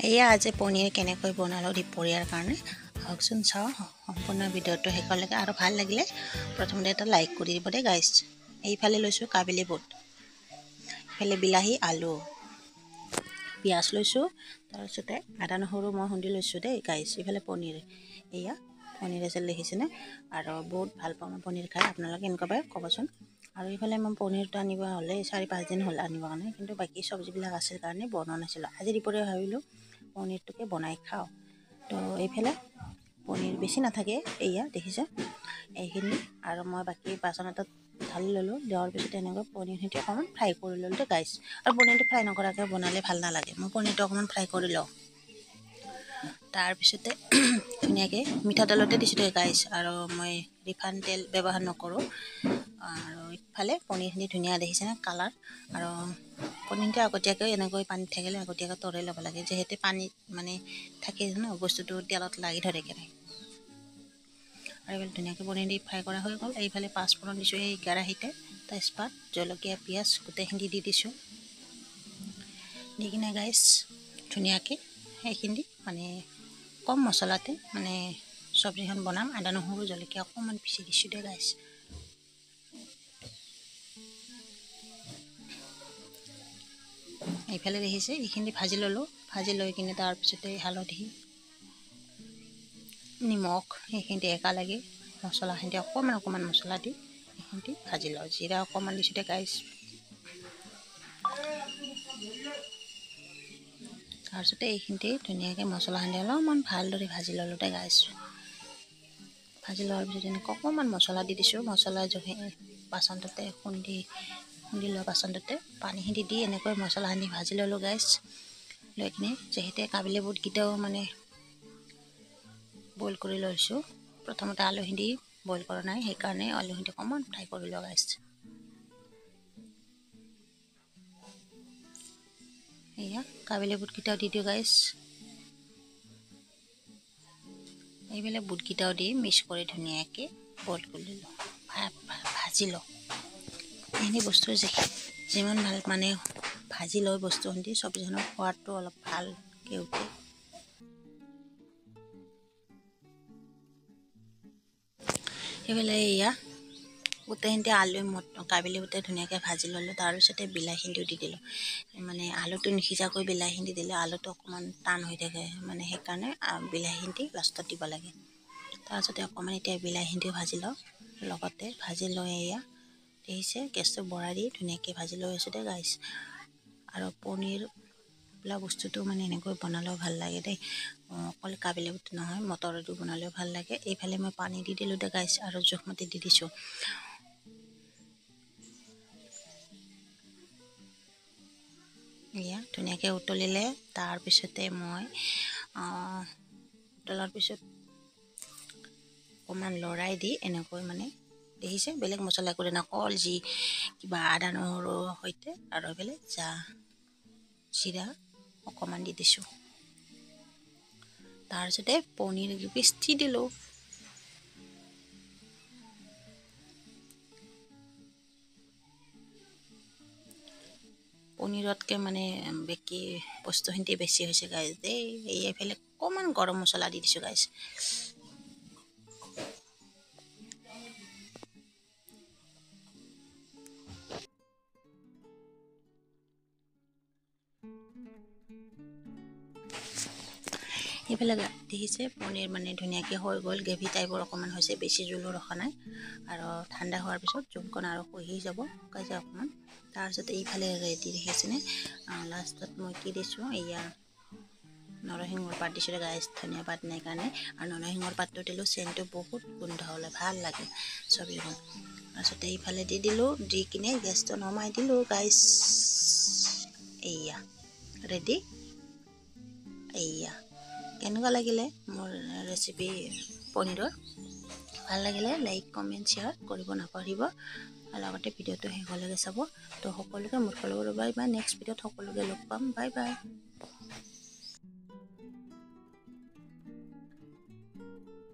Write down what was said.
এয়া আজি পনীৰ কেনেকৈ বনালো দুপৰীয়াৰ কাৰণে আহকচোন চাওঁ সম্পূৰ্ণ ভিডিঅ'টো শেষলৈকে। আৰু ভাল লাগিলে প্ৰথমতে এটা লাইক কৰি দিব দেই গাইছ। এইফালে লৈছোঁ কাবেলি বুট, এইফালে বিলাহী, আলু, পিঁয়াজ লৈছোঁ, তাৰপিছতে আদা নহৰু মই খুন্দি লৈছোঁ দেই গাইছ। এইফালে পনীৰ, এয়া পনীৰ আছিল দেখিছেনে। আৰু বহুত ভাল পাওঁ মই পনীৰ খাই, আপোনালোকে কেনেকুৱা পায় ক'বচোন। আৰু এইফালে মই পনীৰটো আনিব হ'লে 4-5 দিন হ'ল আনিবৰ কাৰণে, কিন্তু বাকী চব্জিবিলাক আছিল কাৰণে বনোৱা নাছিলোঁ। আজি দুপৰীয়া ভাবিলোঁ পনীৰটোকে বনাই খাওঁ। তো এইফালে পনীৰ বেছি নাথাকে, এয়া দেখিছে এইখিনি। আৰু মই বাকী বাচন এটাত ঢালি ল'লোঁ, দিয়াৰ পিছত এনেকৈ পনীৰখিনি অকণমান ফ্ৰাই কৰি ল'লোঁ দেই গাইছ। আৰু পনীৰটো ফ্ৰাই নকৰাকৈ বনালে ভাল নালাগে, মই পনীৰটো অকণমান ফ্ৰাই কৰি লওঁ। তাৰপিছতে ধুনীয়াকৈ মিঠাতেলতে দিছোঁ দেই গাইছ, আৰু মই ৰিফাইন তেল ব্যৱহাৰ নকৰোঁ। আৰু ইফালে পনীৰখিনি ধুনীয়া দেখিছেনে কালাৰ। আৰু পনীৰটো আগতীয়াকৈ এনেকৈ পানীত থাকিলে আগতীয়াকৈ তৰাই ল'ব লাগে, যিহেতু পানীত মানে থাকে ন বস্তুটো তেলত লাগি ধৰে কেনে। আৰু এইফালে ধুনীয়াকৈ পনীৰ দি ফ্ৰাই কৰা হৈ গ'ল। এইফালে পাঁচফোৰণ দিছোঁ এই কেৰাহীতে, তেজপাত, জলকীয়া, পিঁয়াজ গোটেইখিনি দি দিছোঁ। দি কিনে গাইছ ধুনীয়াকৈ সেইখিনি মানে কম মছলাতে মানে চব্জিখন বনাম। আদা নহৰু জলকীয়া অকণমান পিচি দিছোঁ দেই গাইছ। এইফালে দেখিছে এইখিনি ভাজি ল'লোঁ, ভাজি লৈ কিনে তাৰপিছতে হালধি, নিমখ সেইখিনি একেলগে মছলাখিনি অকণমান মছলা দি এইখিনি ভাজি লওঁ। জিৰা অকণমান দিছোঁ দেই গাইছ। তাৰপিছতে এইখিনিতে ধুনীয়াকৈ মছলাখিনি অলপমান ভালদৰে ভাজি ল'লোঁ দেই গাইছ। ভাজি লোৱাৰ পিছত এনেকৈ অকণমান মছলা দি দিছোঁ। মছলা জোখি বাচনটোতে খুন্দি লোৱা বাচনটোতে পানীখিনি দি এনেকৈ মছলাখিনি ভাজি ল'লোঁ গাইছ। লৈ কিনে যিহেতু কাবেলি বুটকেইটাও মানে বইল কৰি লৈছোঁ, প্ৰথমতে আলুখিনি বইল কৰা নাই, সেইকাৰণে আলুখিনি অকণমান ফ্ৰাই কৰি লোৱা গাইছ। এয়া কাবেলি বুটকেইটাও দি দিওঁ গাইছ। এইবিলাক বুটকেইটাও দি মিক্স কৰি ধুনীয়াকৈ বইল কৰি লওঁ, ভাজি লওঁ। এইখিনি বস্তু যিমান ভাল মানে ভাজি লৈ বস্তুখিনি চব্জিখনৰ সোৱাদটো অলপ ভালকৈ উঠে। সেইফালে এয়া গোটেইখিনিতে আলু কাবেলি বুটে ধুনীয়াকৈ ভাজি ল'লোঁ। তাৰপিছতে বিলাহীখিনিও দি দিলোঁ, মানে আলুটো নিসিজাকৈ বিলাহীখিনি দিলে আলুটো অকণমান টান হৈ থাকে, মানে সেইকাৰণে বিলাহীখিনি লাষ্টত দিব লাগে। তাৰপিছতে অকণমান এতিয়া বিলাহীখিনিও ভাজি লওঁ, লগতে ভাজি লৈ এয়া দেখিছে গেছটো বঢ়াই দি ধুনীয়াকৈ ভাজি লৈ আছোঁ দেই গাইছ। আৰু পনীৰ বোলা বস্তুটো মানে এনেকৈ বনালেও ভাল লাগে দেই, অকল কাবেলি বুট নহয় মটৰেদি বনালেও ভাল লাগে। এইফালে মই পানী দি দিলোঁ দেই গাইছ, আৰু জোখমতে দি দিছোঁ। এয়া ধুনীয়াকৈ উতলিলে তাৰপিছতে মই উতলাৰ পিছত অকণমান লৰাই দি এনেকৈ মানে দেখিছে বেলেগ মছলা কৰি নকল যি কিবা আদা নহৰুৰ সৈতে, আৰু এইফালে জিৰা অকণমান দি দিছোঁ। তাৰপিছতে পনীৰ পিচ দি দিলোঁ। পনীৰতকৈ মানে বাকী বস্তুখিনি বেছি হৈছে গাইছ দেই। এইফালে অকণমান গৰম মছলা দি দিছোঁ গাইছ। এইফালে দেখিছে পনীৰ মানে ধুনীয়াকৈ হৈ গ'ল, গ্ৰেভি টাইপৰ অকণমান হৈছে, বেছি জোলো ৰখা নাই। আৰু ঠাণ্ডা হোৱাৰ পিছত জোলকণ আৰু শুহি যাব শুকাই যায় অকণমান। তাৰপিছত এইফালে ৰেডি দেখিছেনে। লাষ্টত মই কি দিছোঁ, এয়া নৰসিংহৰ পাত দিছোঁ গাইছ, ধনিয়া পাত নাই কাৰণে। আৰু নৰসিংহৰ পাতটো দিলোঁ, চেনটো বহুত গোন্ধ হ'লে ভাল লাগে চব্জিখন। তাৰপিছতে এইফালে দি দিলোঁ, দি কিনে গেছটো নমাই দিলোঁ গাইছ। এয়া ৰেডি। এয়া কেনেকুৱা লাগিলে মোৰ ৰেচিপি পনীৰৰ? ভাল লাগিলে লাইক কমেণ্ট শ্বেয়াৰ কৰিব নাপাহৰিব, আৰু লগতে ভিডিঅ'টো শেষলৈকে চাব। তো সকলোকে মোৰ ফালৰ পৰা বাই বাই। নেক্সট ভিডিঅ'ত সকলোকে লগ পাম, বাই বাই।